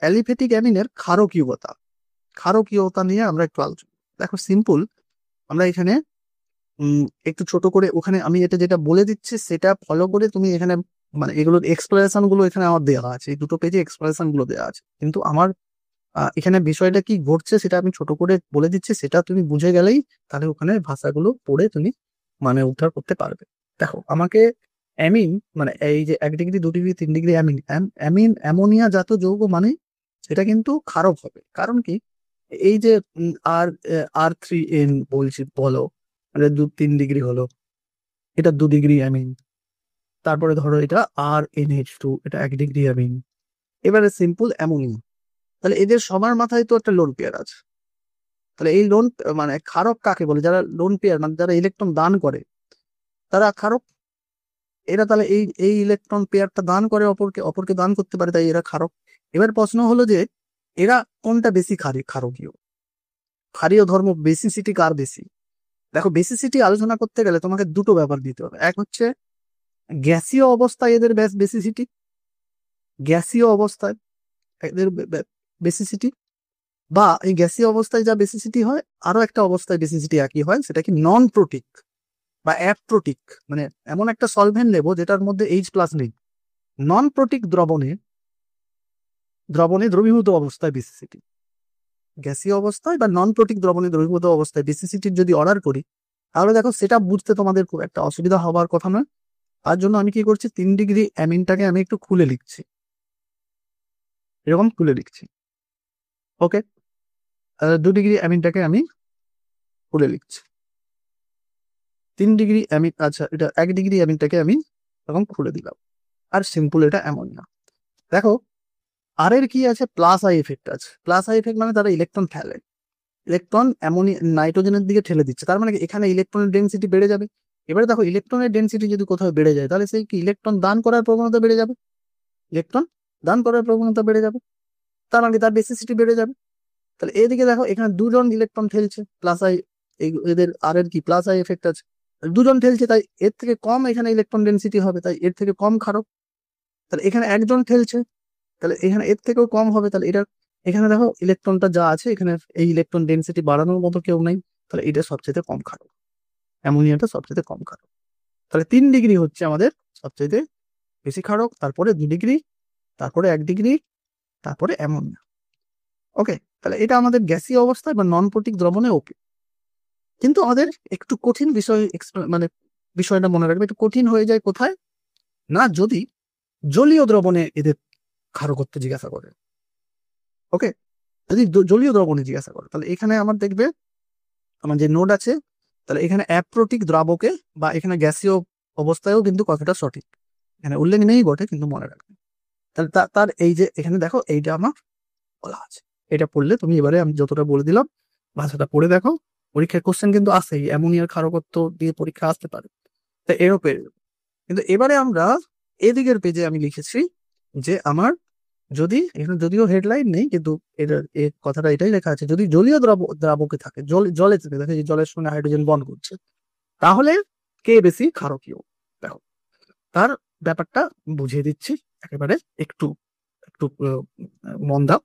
Aliphatic অ্যামিনের ক্ষারকীয়তা নিয়ে আমরা একটু আলোচনা। দেখো সিম্পল, আমরা এখানে একটু ছোট করে ওখানে আমি এটা যেটা বলে দিচ্ছি সেটা ফলো করে তুমি এখানে মানে এগুলোর এক্সপ্লেনেশন গুলো এখানে আমার দেওয়া আছে, এই দুটো পেজে এক্সপ্লেনেশন গুলো দেওয়া আছে, কিন্তু আমার এখানে বিষয়টা কি ঘটছে সেটা আমি ছোট করে বলে দিচ্ছি, সেটা তুমি বুঝে গেলেই তাহলে ওখানে ভাষাগুলো পড়ে তুমি মানে উদ্ধার করতে পারবে। দেখো আমাকে অ্যামিন মানে এই যে 1 degree 2 degree 3 degree amine amine ammonia জাতীয় যৌগ মানে সেটা কিন্তু ক্ষারক হবে। কারণ কি, এই যে আর R3N বলছি বলো, মানে 2-3 ডিগ্রি হলো, এটা 2 ডিগ্রি অ্যামিন। তারপরে ধরো এটা RNH2, এটা 1 ডিগ্রি অ্যামিন। এবারে সিম্পল অ্যামোনিয়া, তাহলে এদের সবার মাথায় তো একটা লোন পেয়ার আছে। তাহলে এই লোন মানে ক্ষারক কাকে বলে? যারা লোন পেয়ার মানে যারা ইলেকট্রন দান করে তারা ক্ষারক। এরা তাহলে এই এই ইলেকট্রন পেয়ারটা দান করে অপরকে, অপরকে দান করতে পারে, তাই এরা ক্ষারক। এবার প্রশ্ন হলো যে এরা কোনটা বেশি ক্ষারকীয়? ক্ষারীয় ধর্ম বেসিসিটি কার বেশি? দেখো বেসিসিটি আলোচনা করতে গেলে তোমাকে দুটো ব্যাপার দিতে হবে। এক হচ্ছে গ্যাসীয় অবস্থায় এদের বেসিসিটি, গ্যাসীয় অবস্থায় এদের বেসিসিটি, বা এই গ্যাসীয় অবস্থায় যা বেসিসিটি হয় আরো একটা অবস্থায় বেসিসিটি একই হয়, সেটা কি নন প্রোটিক বা অ্যাপ্রোটিক। মানে এমন একটা সলভেন্ট নেব যেটার মধ্যে H+ নেই। নন প্রোটিক দ্রবণে দ্রবণে দ্রবীভূত অবস্থায় বেসিসিটি, গ্যাসীয় অবস্থায় বা নন প্রোটিক দ্রবণে দ্রবীভূত অবস্থায় বেসিসিটির যদি অর্ডার করি, তাহলে দেখো সেটা বুঝতে তোমাদের খুব একটা অসুবিধা হওয়ার কথা নয়। তার জন্য আমি কি করছি, 3 ডিগ্রি অ্যামিনটাকে আমি একটু খুলে লিখছি, এরকম খুলে লিখছি। ওকে, 2 ডিগ্রি অ্যামিনটাকে আমি খুলে লিখছি, 3 ডিগ্রি অ্যামিন, আচ্ছা এটা 1 ডিগ্রি অ্যামিনটাকে আমি এরকম খুলে দিলাম। আর সিম্পল এটা অ্যামোনিয়া। দেখো আর এর কি আছে, প্লাস আই এফেক্ট আছে। প্লাস আই এফেক্ট মানে তারা ইলেকট্রন ফেলে, ইলেকট্রন অ্যামোনিয়া নাইট্রোজেনের দিকে ঠেলে দিচ্ছে, তার মানে এখানে ইলেকট্রনের ডেন্সিটি বেড়ে যাবে। এবারে দেখো ইলেকট্রনের ডেন্সিটি যদি কোথাও বেড়ে যায় তাহলে সেই কি ইলেকট্রন দান করার প্রবণতা বেড়ে যাবে, ইলেকট্রন দান করার প্রবণতা বেড়ে যাবে, তার মানে তার বেসিসিটি বেড়ে যাবে। তাহলে এদিকে দেখো এখানে দুজন ইলেকট্রন ঠেলছে, প্লাস আই, এদের আর এর কি প্লাস আই এফেক্ট আছে, দুজন ঠেলছে তাই এর থেকে কম এখানে ইলেকট্রন ডেন্সিটি হবে, তাই এর থেকে কম ক্ষারক। তাহলে এখানে একজন ঠেলছে, তাহলে এখানে এর থেকেও কম হবে, তাহলে এটা এখানে দেখো ইলেকট্রনটা যা আছে এখানে এই ইলেকট্রন ডেন্সিটি বাড়ানোর মতো কেউ নাই, তাহলে এটা সবচেয়ে কম ক্ষারক, অ্যামোনিয়াটা সবচেয়ে কম ক্ষারক। তাহলে 3 ডিগ্রি হচ্ছে আমাদের সবচেয়ে বেশি ক্ষারক, তারপরে 2 ডিগ্রি, তারপরে 1 ডিগ্রি, তারপরে অ্যামোনিয়া। ওকে, তাহলে এটা আমাদের গ্যাসীয় অবস্থায় বা নন প্রোটিক দ্রবণে ওকে। কিন্তু আমাদের একটু কঠিন বিষয় মানে বিষয়টা মনে রাখবে, একটু কঠিন হয়ে যায় কোথায় না, যদি জলীয় দ্রবণে এদের ক্ষারকত্ব জিজ্ঞাসা করে। ওকে, যদি জলীয় দ্রবণে জিজ্ঞাসা করে তাহলে এখানে আমার দেখবে আমার যে নোড আছে, তাহলে এখানে অ্যাপ্রোটিক দ্রাবকে বা এখানে গ্যাসীয় অবস্থায়ও কিন্তু কথাটা সঠিক, এখানে উল্লেখ নেই বটে কিন্তু মনে রাখবে। তাহলে তার এই যে এখানে দেখো এইটা আমার বলা আছে, এটা পড়লে তুমি এবারে আমি যতটা বলে দিলাম ভাষাটা পড়ে দেখো, পরীক্ষার কোশ্চেন কিন্তু আসেই, অ্যামোনিয়ার ক্ষারকত্ব দিয়ে পরীক্ষা আসতে পারে, তা এরও পেয়ে যাবে। কিন্তু এবারে আমরা এদিকের পেজে আমি লিখেছি যে আমার যদি এখানে যদিও হেডলাইন নেই কিন্তু এর কথাটা এটাই লেখা আছে, যদি জলীয় দ্রাবকে থাকে, জলে থেকে দেখে যে জলের সঙ্গে হাইড্রোজেন বন্ড করছে, তাহলে কে বেশি ক্ষারকীয়। দেখো তার ব্যাপারটা বুঝিয়ে দিচ্ছি একেবারে, একটু একটু মন দাও।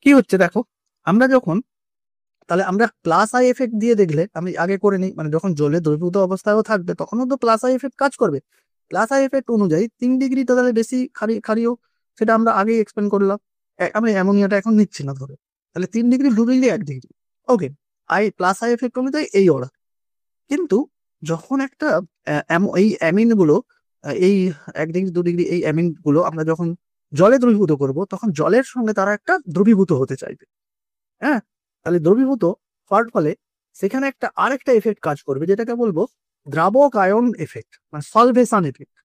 কি হচ্ছে দেখো, আমরা যখন তাহলে আমরা প্লাস আই এফেক্ট দিয়ে দেখলে আমি আগে করে নিই, মানে যখন জলে দ্রবীভূত অবস্থায়ও থাকবে তখনও তো প্লাস আই এফেক্ট কাজ করবে। প্লাস আই এফেক্ট অনুযায়ী 3 ডিগ্রি তাহলে বেশি ক্ষারীয়, সেটা আমরা আগেই এক্সপ্লেন করলাম। আমি অ্যামোনিয়াটা এখন নিচ্ছি না ধরে, তাহলে 3 degree 2 degree 1 degree. Okay, plus I effect অনুযায়ী এই অর্ডার। কিন্তু যখন একটা এই অ্যামিন গুলো এই 1 ডিগ্রি 2 ডিগ্রি এই অ্যামিন গুলো আমরা যখন জলে দ্রবীভূত করব তখন জলের সঙ্গে তারা একটা দ্রবীভূত হতে চাইবে। হ্যাঁ, তাহলে দ্রবীভূত হওয়ার ফলে সেখানে একটা আরেকটা এফেক্ট কাজ করবে যেটাকে বলবো দ্রাবকায়ন এফেক্ট, মানে সলভেশন এফেক্ট।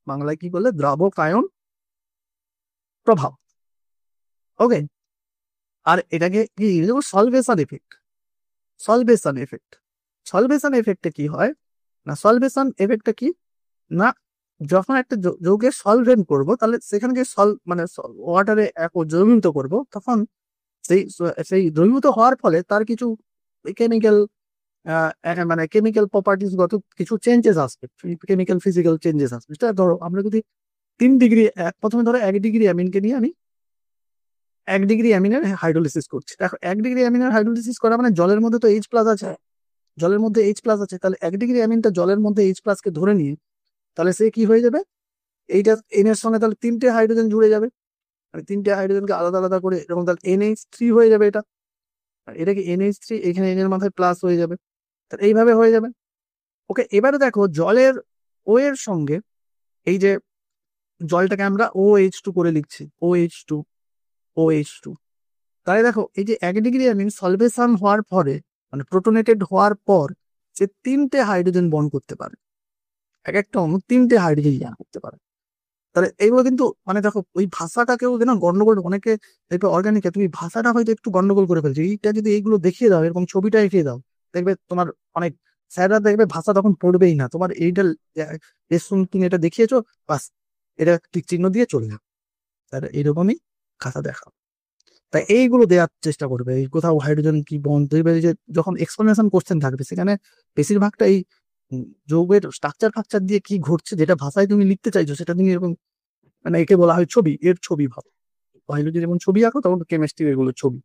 বাংলায় কি বললে, দ্রাবকায়ন প্রভাব। ওকে, আর এটাকে কি সলভেশন এফেক্ট, সলভেশন এফেক্ট। সলভেশন এফেক্টে কি হয় না, সলভেশন এফেক্টটা কি না, যখন একটা যৌগের সলভেন্ট করব তাহলে সেখানে যে মানে ওয়াটারে দ্রবীভূত করব, তখন সেই সেই দ্রবীভূত হওয়ার ফলে তার কিছু কেমিক্যাল মানে কেমিক্যাল প্রপার্টিস গত কিছু চেঞ্জেস আসবে, কেমিক্যাল ফিজিক্যাল চেঞ্জেস আসবে। সেটা ধরো আমরা যদি 3 ডিগ্রি, প্রথমে ধরো 1 ডিগ্রি অ্যামিনকে নিয়ে আমি 1 ডিগ্রি অ্যামিনের হাইড্রোলিসিস করছি। দেখো 1 ডিগ্রি অ্যামিনের হাইড্রোলিসিস করা মানে জলের মধ্যে তো H প্লাস আছে, জলের মধ্যে H প্লাস আছে, তাহলে 1 ডিগ্রি অ্যামিনটা জলের মধ্যে H প্লাস কে ধরে নিয়ে তাহলে সে কি হয়ে যাবে, এইটা এন এর সঙ্গে তাহলে 3টে হাইড্রোজেন জুড়ে যাবে, মানে 3টে হাইড্রোজেনকে আলাদা আলাদা করে এরকম, তাহলে NH3 হয়ে যাবে এটা, আর এটা কি NH3, এখানে N এর মাথায় প্লাস হয়ে যাবে, তাহলে এইভাবে হয়ে যাবে। ওকে, এবারে দেখো জলের ও এর সঙ্গে এই যে জলটাকে আমরা OH2 করে লিখছি, OH2, তাহলে দেখো এই যে 1 ডিগ্রি অ্যামিন সলভেশন হওয়ার পরে মানে প্রোটোনেটেড হওয়ার পর সে 3টে হাইড্রোজেন বন্ড করতে পারে, এক একটা অণু 3টে হাইড্রোজেন বন্ড করতে পারে। তাহলে এইগুলো কিন্তু মানে দেখো ওই ভাষাটাকেও না গন্ডগোল, অনেকে দেখবে অর্গানিকে তুমি ভাষাটা হয়তো একটু গন্ডগোল করে ফেলছো, এইটা যদি এইগুলো দেখিয়ে দাও এরকম ছবিটা এঁকে দাও, দেখবে তোমার অনেক স্যাররা দেখবে ভাষা তখন পড়বেই না, তোমার এইটা তুমি এটা দেখিয়েছো বাস, এটা টিক চিহ্ন দিয়ে চলে যাবে, তাহলে এইরকমই খাতা দেখা। তাই এইগুলো দেওয়ার চেষ্টা করবে, এই কোথাও হাইড্রোজেন কি বন্ড দেখবে যে যখন এক্সপ্লেনেশন কোশ্চেন থাকবে সেখানে বেশিরভাগটা এই যৌগের স্ট্রাকচার ফাকচার দিয়ে কি ঘটছে যেটা ভাষায় তুমি লিখতে চাইছো সেটা তুমি এরকম মানে একে বলা হয় ছবি, এর ছবি ভাবো, বায়োলজি যেমন ছবি আঁকো তখন কেমিস্ট্রি এগুলো ছবি।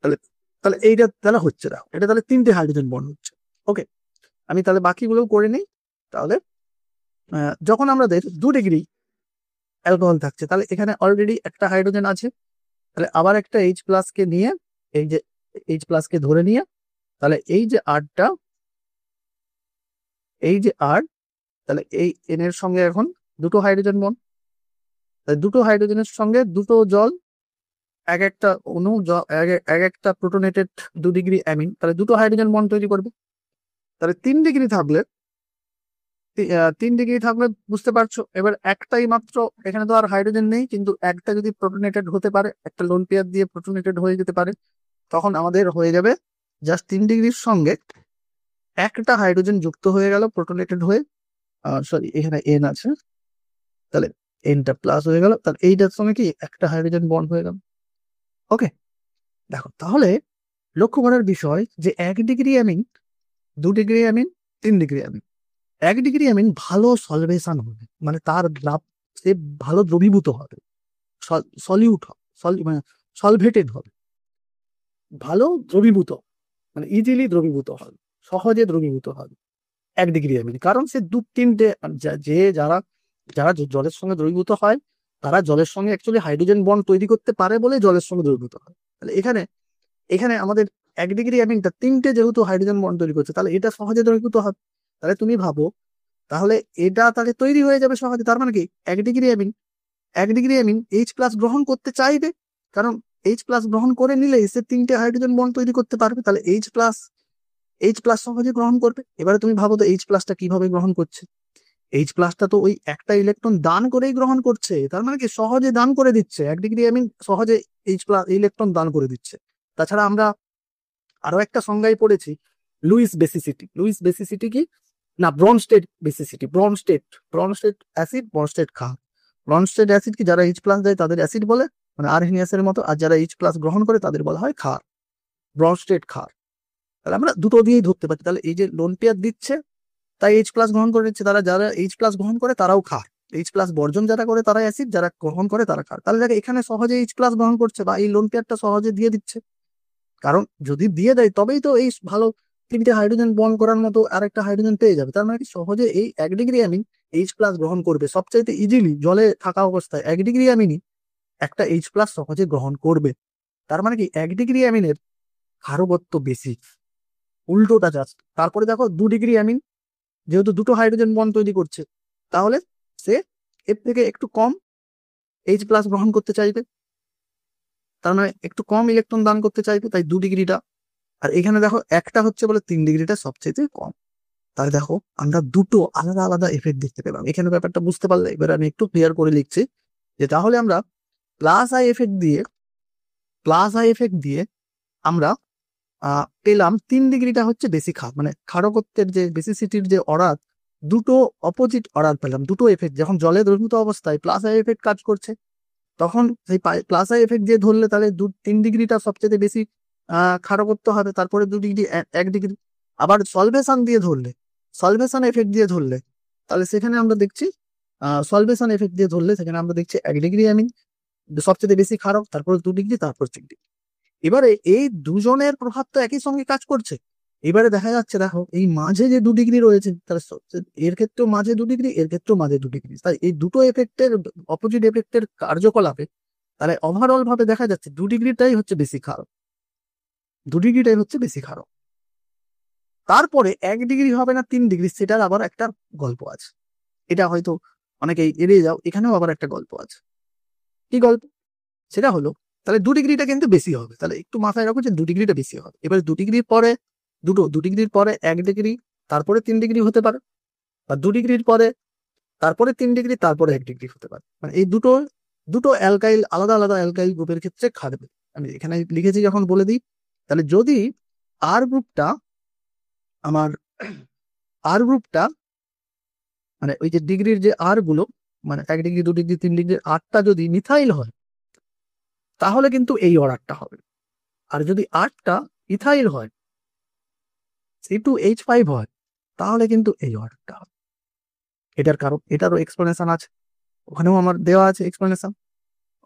তাহলে তাহলে এইটা তাহলে হচ্ছে না, এটা তাহলে 3টে হাইড্রোজেন বন্ড হচ্ছে। ওকে, আমি তাহলে বাকিগুলো করে নিই। তাহলে যখন আমাদের 2 ডিগ্রি অ্যালকোহল থাকছে তাহলে এখানে অলরেডি একটা হাইড্রোজেন আছে, তাহলে আবার একটা H প্লাস কে নিয়ে এই যে H প্লাস কে ধরে নিয়ে তাহলে এই যে আরটা, এই যে আর, তাহলে এই N এর সঙ্গে এখন দুটো হাইড্রোজেন বন্ড, তাহলে দুটো হাইড্রোজেনের সঙ্গে দুটো জল, এক একটা অণু এক একটা প্রোটোনেটেড 2 ডিগ্রি অ্যামিন, তাহলে দুটো হাইড্রোজেন বন্ড তৈরি করবে। তাহলে 3 ডিগ্রি থাকলে 3 ডিগ্রি থাকলে বুঝতে পারছো এবার একটাই মাত্র, এখানে তো আর হাইড্রোজেন নেই কিন্তু একটা যদি প্রোটোনেটেড হতে পারে, একটা লোন পেয়ার দিয়ে প্রোটোনেটেড হয়ে যেতে পারে, তখন আমাদের হয়ে যাবে জাস্ট 3 ডিগ্রির সঙ্গে একটা হাইড্রোজেন যুক্ত হয়ে গেল প্রোটোনেটেড হয়ে, সরি এখানে N আছে, তাহলে Nটা প্লাস হয়ে গেল, তাহলে এইটার সঙ্গে কি একটা হাইড্রোজেন বন্ড হয়ে গেল। ওকে, দেখো তাহলে লক্ষ্য করার বিষয় যে 1 degree amine, 2 degree amine, 3 degree amine, 1 degree amine ভালো সলভেশন হবে, মানে তার লাভ সে ভালো দ্রবীভূত হবে, সলিউট হবে, মানে সলভেটেড হবে, ভালো দ্রবীভূত মানে ইজিলি দ্রবীভূত হবে, সহজে দ্রবীভূত হবে 1 ডিগ্রি অ্যামিন, কারণ সে 2-3টে যারা যারা জলের সঙ্গে দ্রবীভূত হয় তারা জলের সঙ্গে অ্যাকচুয়ালি হাইড্রোজেন বন্ড তৈরি করতে পারে বলে জলের সঙ্গে দ্রবীভূত হয়। তাহলে এখানে এখানে আমাদের 1 ডিগ্রি অ্যামিনটা 3টে যেহেতু হাইড্রোজেন বন্ড তৈরি করছে তাহলে এটা সহজে দ্রবীভূত হবে। তাহলে তুমি ভাবো তাহলে এটা তাহলে তৈরি হয়ে যাবে সহজে, তার মানে কি 1 ডিগ্রি অ্যামিন H প্লাস গ্রহণ করতে চাইবে, কারণ H প্লাস গ্রহণ করে নিলে সে 3টে হাইড্রোজেন বন্ড তৈরি করতে পারবে, তাহলে H প্লাস সহজে গ্রহণ করবে। এবারে তুমি ভাবো তো H প্লাসটা কিভাবে গ্রহণ করছে, H প্লাসটা তো ওই একটা ইলেকট্রন দান করেই গ্রহণ করছে, তার মানে কি সহজে দান করে দিচ্ছে, 1 ডিগ্রি অ্যামিন সহজে H প্লাস ইলেকট্রন দান করে দিচ্ছে। তাছাড়া আমরা আরো একটা সংজ্ঞায় পড়েছি লুইস বেসিসিটি, লুইস বেসিসিটি কি না Brønsted basicity, Brønsted acid, Brønsted ক্ষার, ব্রনস্টেড অ্যাসিড কি যারা H প্লাস দেয় তাদের অ্যাসিড বলে মানে আরহেনিয়াসের মতো, আর যারা H প্লাস গ্রহণ করে তাদের বলা হয় ক্ষার, ব্রনস্টেড ক্ষার। তাহলে আমরা দুটো দিয়েই ধরতে পারি, তাহলে এই যে লোন পেয়ার দিচ্ছে তাই H প্লাস গ্রহণ করে নিচ্ছে, তারা যারা H প্লাস গ্রহণ করে তারাও ক্ষার, H প্লাস বর্জন যারা করে তারা অ্যাসিড, যারা গ্রহণ করে তারা ক্ষার। তাহলে দেখো এখানে সহজে H প্লাস গ্রহণ করছে বা এই লোন পেয়ারটা সহজে দিয়ে দিচ্ছে, কারণ যদি দিয়ে দেয় তবেই তো এই ভালো 3টে হাইড্রোজেন বন্ড করার মতো আরেকটা হাইড্রোজেন পেয়ে যাবে, তার মানে কি সহজে এই 1 ডিগ্রি অ্যামিন H প্লাস গ্রহণ করবে সবচাইতে ইজিলি, জলে থাকা অবস্থায় 1 ডিগ্রি অ্যামিনই একটা H প্লাস সহজে গ্রহণ করবে, তার মানে কি 1 ডিগ্রি অ্যামিনের ক্ষারকত্ব বেশি, উল্টোটা জাস্ট। তারপরে দেখো 2 ডিগ্রি অ্যামিন যেহেতু দুটো হাইড্রোজেন বন্ড তৈরি করছে তাহলে সে এর থেকে একটু কম H প্লাস গ্রহণ করতে চাইবে, তার মানে একটু কম ইলেকট্রন দান করতে চাইবে, তাই 2 ডিগ্রিটা। আর এখানে দেখো একটা হচ্ছে বলে 3 ডিগ্রিটা সবচেয়ে কম। তাহলে দেখো আমরা দুটো আলাদা আলাদা এফেক্ট দেখতে পেলাম, এখানে ব্যাপারটা বুঝতে পারলে এবার আমি একটু ক্লিয়ার করে লিখছি যে তাহলে আমরা প্লাস আই এফেক্ট দিয়ে আমরা পেলাম 3 ডিগ্রিটা হচ্ছে বেশি ক্ষার, মানে ক্ষারকত্বের যে বেসিসিটির যে অর্ডার, দুটো অপোজিট অর্ডার পেলাম, দুটো এফেক্ট। যখন জলে দ্রবীভূত অবস্থায় প্লাস আই এফেক্ট কাজ করছে তখন সেই প্লাস আই এফেক্ট দিয়ে ধরলে তাহলে 3 ডিগ্রিটা সবচেয়ে বেশি ক্ষারকত্ব হবে, তারপরে 2 ডিগ্রি, 1 ডিগ্রি। আবার সলভেশন এফেক্ট দিয়ে ধরলে তাহলে সেখানে আমরা দেখছি সলভেশন এফেক্ট দিয়ে ধরলে সেখানে আমরা দেখছি 1 ডিগ্রি অ্যামিন, সবচেয়ে বেশি খারাপ, তারপরে 2 ডিগ্রি, তারপর 3 ডিগ্রি। এবারে এই দুজনের প্রভাব তো একই সঙ্গে কাজ করছে। এবারে দেখা যাচ্ছে, দেখো এই মাঝে যে 2 ডিগ্রি রয়েছে, তার এর ক্ষেত্রেও মাঝে 2 ডিগ্রি, এর ক্ষেত্রেও মাঝে 2 ডিগ্রি, তাই এই দুটো এফেক্টের অপোজিট এফেক্টের কার্যকলাপে তাহলে ওভারঅল ভাবে দেখা যাচ্ছে 2 ডিগ্রিটাই হচ্ছে বেশি খারাপ, 2 ডিগ্রিটাই হচ্ছে বেশি খারাপ। তারপরে 1 ডিগ্রি হবে না 3 ডিগ্রি, সেটার আবার একটা গল্প আছে। এটা হয়তো অনেকেই এড়িয়ে যাও, এখানেও আবার একটা গল্প আছে। কি গল্প? সেটা হলো, তাহলে 2 ডিগ্রিটা কিন্তু বেশি হবে, তাহলে একটু মাথায় রাখো যে 2 ডিগ্রিটা বেশি হবে। এবারে 2 ডিগ্রির পরে 2 ডিগ্রির পরে 1 ডিগ্রি, তারপরে 3 ডিগ্রি হতে পারে, বা 2 ডিগ্রির পরে তারপরে 3 ডিগ্রি, তারপরে 1 ডিগ্রি হতে পারে। মানে এই দুটো দুটো অ্যালকাইল, আলাদা আলাদা অ্যালকাইল গ্রুপের ক্ষেত্রে খাটবে। আমি এখানে লিখেছি যখন বলে দিই, তাহলে যদি আর গ্রুপটা আমার আর গ্রুপটা মানে ওই যে ডিগ্রির যে আর গুলো, মানে 1 ডিগ্রি, 2 ডিগ্রি, 3 ডিগ্রির আরটা যদি মিথাইল হয়, তাহলে কিন্তু এই অর্ডারটা হবে। আর যদি আরটা ইথাইল হয়, C2H5 হয়, তাহলে কিন্তু এই অর্ডারটা হবে। এটার কারণ, এটারও এক্সপ্লেনেশন আছে, ওখানেও আমার দেওয়া আছে এক্সপ্লেনেশন।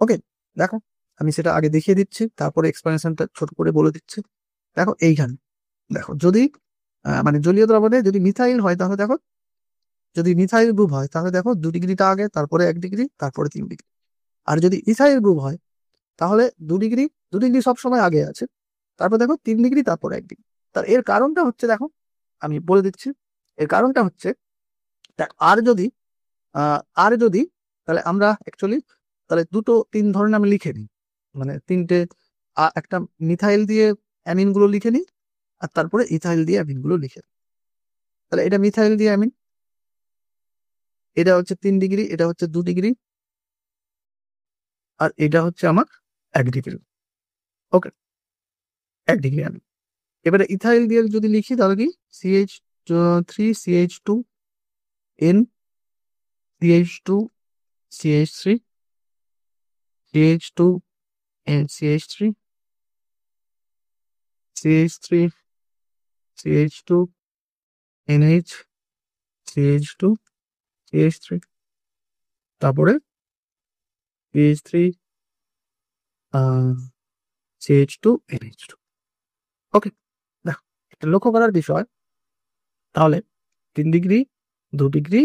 ওকে, দেখো আমি সেটা আগে দেখিয়ে দিচ্ছি, তারপরে এক্সপ্লেনেশনটা ছোট করে বলে দিচ্ছি। দেখো এইখানে, দেখো যদি মানে জলীয় দ্রবণে যদি মিথাইল হয়, তাহলে দেখো যদি মিথাইল গ্রুপ হয়, তাহলে দেখো 2 ডিগ্রিটা আগে, তারপরে 1 ডিগ্রি, তারপরে 3 ডিগ্রি। আর যদি ইথাইল গ্রুপ হয়, তাহলে 2 ডিগ্রি, 2 ডিগ্রি সবসময় আগে আছে, তারপর দেখো 3 ডিগ্রি, তারপর 1 ডিগ্রি। তার এর কারণটা হচ্ছে, দেখো আমি বলে দিচ্ছি, এর কারণটা হচ্ছে আর যদি তাহলে আমরা অ্যাকচুয়ালি তাহলে 3 ধরনের আমি লিখে নিই, মানে তিনটে, একটা মিথাইল দিয়ে অ্যামিন গুলো লিখে নিই, আর তারপরে ইথাইল দিয়ে অ্যামিন গুলো লিখে নিই। তাহলে এটা মিথাইল দিয়ে অ্যামিন, এটা হচ্ছে 3 ডিগ্রি, এটা হচ্ছে 2 ডিগ্রি, আর এটা হচ্ছে আমার 1 ডিগ্রি। ওকে, 1 ডিগ্রি অ্যামিন। এবারে ইথাইল দিয়ে যদি লিখি, তাহলে কি CH3, CH2N, CH2, CH3, CH2N, CH3, CH3, CH2, NH, CH2, CH3, তারপরে CH3, CH2, NH2। ওকে, দেখো এটা লক্ষ্য করার বিষয়, তাহলে 3 ডিগ্রি, 2 ডিগ্রি,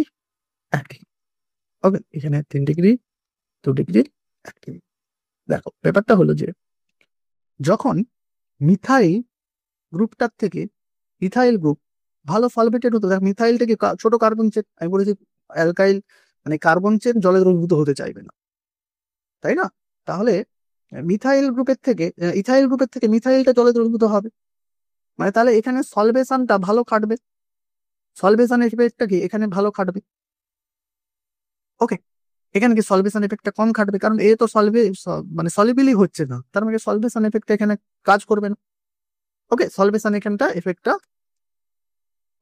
1 ডিগ্রি। ওকে, এখানে 3 ডিগ্রি, 2 ডিগ্রি, 1 ডিগ্রি। দেখো ব্যাপারটা হলো যে যখন মিথাইল গ্রুপটার থেকে ইথাইল গ্রুপ ভালো সলভেটেড হতো, দেখ মিথাইল থেকে ছোট কার্বন চেন, আমি বলেছি অ্যালকাইল মানে কার্বন চেন জলে দ্রবীভূত হতে চাইবে না, তাই না? তাহলে মিথাইল গ্রুপের থেকে ইথাইল গ্রুপের থেকে মিথাইলটা জলে দ্রবীভূত হবে, মানে তাহলে এখানে সলভেশনটা ভালো খাটবে, সলভেশন এফেক্টটা কি এখানে ভালো খাটবে। ওকে, এখানে কি সলভেশন এফেক্টটা কম খাটবে, কারণ এ তো মানে সলিবিলি হচ্ছে না, তার মানে সলভেশন এফেক্টটা এখানে কাজ করবে না। ওকে, সলভেশন এখানটা এফেক্টটা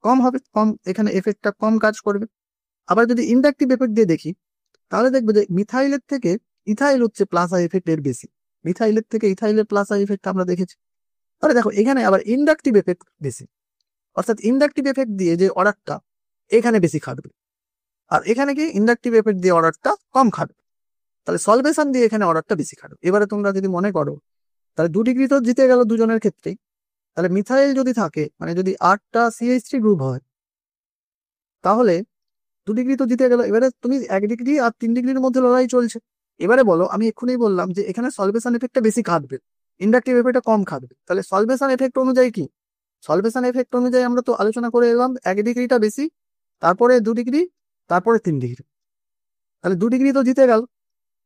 কম হবে, কম এখানে এফেক্টটা কম কাজ করবে। আবার যদি ইন্ডাকটিভ এফেক্ট দিয়ে দেখি, তাহলে দেখবে যে মিথাইলের থেকে ইথাইল হচ্ছে প্লাস আই এফেক্ট এর বেশি, মিথাইলের থেকে ইথাইলের প্লাস আই এফেক্ট আমরা দেখেছি। তাহলে দেখো এখানে আবার ইন্ডাকটিভ এফেক্ট বেশি, অর্থাৎ ইন্ডাকটিভ এফেক্ট দিয়ে যে অর্ডারটা এখানে বেশি খাটবে, আর এখানে কি ইন্ডাকটিভ এফেক্ট দিয়ে অর্ডারটা কম খাটবে। তাহলে সলভেশন দিয়ে এখানে অর্ডারটা বেশি খাটবে। এবারে তোমরা যদি মনে করো, তাহলে 2 ডিগ্রি তো জিতে গেল দুজনের ক্ষেত্রেই, তাহলে মিথাইল যদি থাকে, মানে যদি 8টা CH3 গ্রুপ হয়, তাহলে 2 ডিগ্রি তো জিতে গেল। এবারে তুমি 1 ডিগ্রি আর 3 ডিগ্রির মধ্যে লড়াই চলছে। এবারে বলো, আমি এক্ষুনি বললাম যে এখানে সলভেশন এফেক্টটা বেশি খাটবে, ইন্ডাকটিভ এফেক্টটা কম খাটবে। তাহলে সলভেশন এফেক্ট অনুযায়ী কি, সলভেশন এফেক্ট অনুযায়ী আমরা তো আলোচনা করে এলাম 1 ডিগ্রিটা বেশি, তারপরে 2 ডিগ্রি, তারপরে 3 ডিগ্রি। তাহলে 2 ডিগ্রি তো জিতে গেল,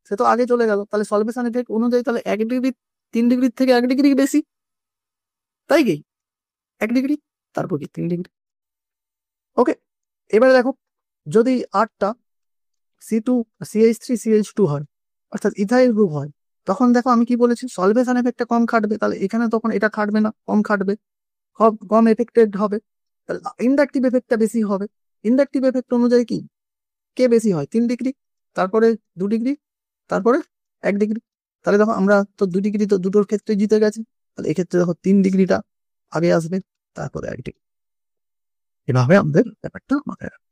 সে তো আগে চলে গেল। তাহলে সলভেশন এফেক্ট অনুযায়ী তাহলে 1 ডিগ্রি 3 ডিগ্রির থেকে 1 ডিগ্রি বেশি, তাই কি 1 ডিগ্রি, তারপর কি 3 ডিগ্রি। ওকে, এবারে দেখো যদি 8টা CH3, হয়, অর্থাৎ ইথাইল গ্রুপ হয়, তখন দেখো আমি কি বলেছি, সলভেশন এফেক্টটা কম খাটবে, তাহলে এখানে তখন এটা খাটবে না, কম খাটবে, কম এফেক্টেড হবে, তাহলে ইন্ডাকটিভ এফেক্টটা বেশি হবে। ইন্ডাকটিভ এফেক্ট অনুযায়ী কি কে বেশি হয়, 3 ডিগ্রি, তারপরে 2 ডিগ্রি, তারপরে 1 ডিগ্রি। তাহলে দেখো আমরা তো 2 ডিগ্রি তো দুটোর ক্ষেত্রে জিতে গেছে, তাহলে এক্ষেত্রে দেখো 3 ডিগ্রিটা আগে আসবে, তারপরে 1 ডিগ্রি। এভাবে আমাদের ব্যাপারটা মাথায় রাখবে।